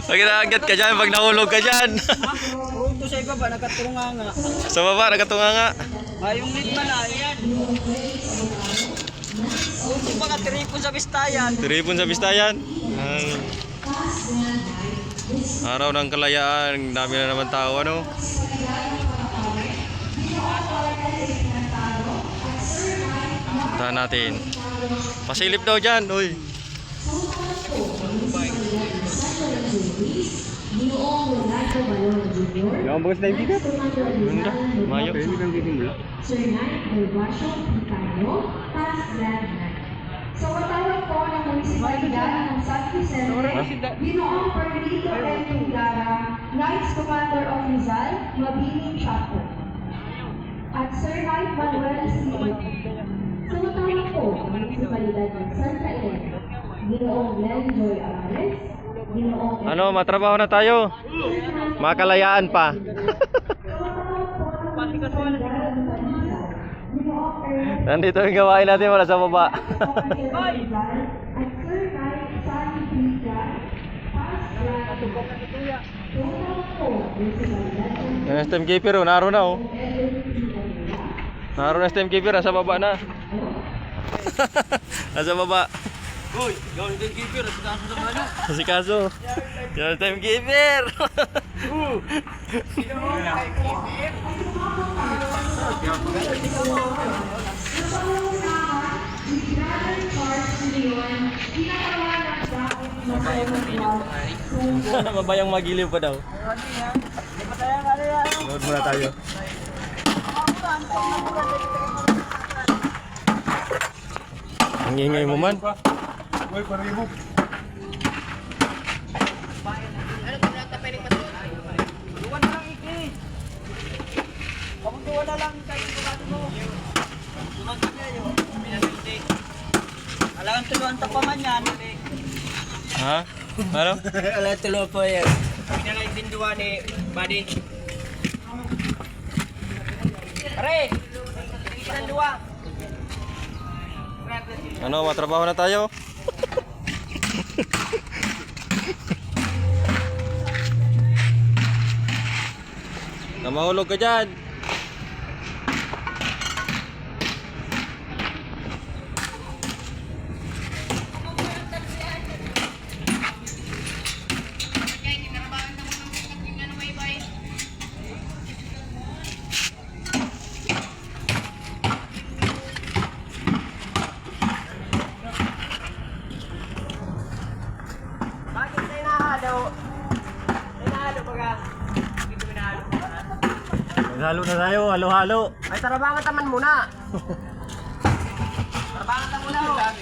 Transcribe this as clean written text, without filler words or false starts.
Pag inaagat ka dyan, pag nahulog ka dyan. Oo, ito sa ibaba, nakatunga nga. Sa baba, nagatunga nga. Yung lead pala, ayan. Oo, ito baka tiripon sa bistayan. Tiripon sa Bistayan. Araw ng kalayaan, dami na naman tao, ano? Puntahan natin. Pasilip daw dyan, uy. Yung bagus na yung bigat. Ganda, mayo. Sir Knight Gervasio Picayo, Past Grand Knight. Sa watawag po ng munisipalidad ng San Vicente, Ginoong Perlito M. Tungara, Knights Commander of Rizal, Mabini Chapter. At Sir Knight Manuel C. Sa watawag po ng munisipalidad ng Santa Elena, Ginoong Glenn Joy Arares, Ginoong Ano, matrabaho na tayo. Makalayaan pa. Nandito yung gawain natin, wala sa baba. Yung STM keeper, oh, naroon na, oh. Naroon na STM keeper, nasa baba na. Nasa baba. Uy, gawin din keeper, at kaso naman ano. Kasi kaso. Yung STM keeper. Mabayang magiliw pa daw. Load muna tayo. Ang ingay mo man. Uy, paribo. Duwan na lang, Iki. Kapag duwan na lang, kayo kumati mo. Duwan ka kayo. Pinagpili. Alangan tuluan ta pa man yan. Ha? Ano? Alangan tuluan po yan. Pinalay din duwan eh, buddy. Pare! Pinang duwan. Ano, matrabaho na tayo? Na mahulog ka dyan. Bakit tayo nahalo? Tayo nahalo baga. Hindi kami nahalo. Halo na tayo, halo-halo. Ay, tarabangan taman muna. Tarabangan taman muna.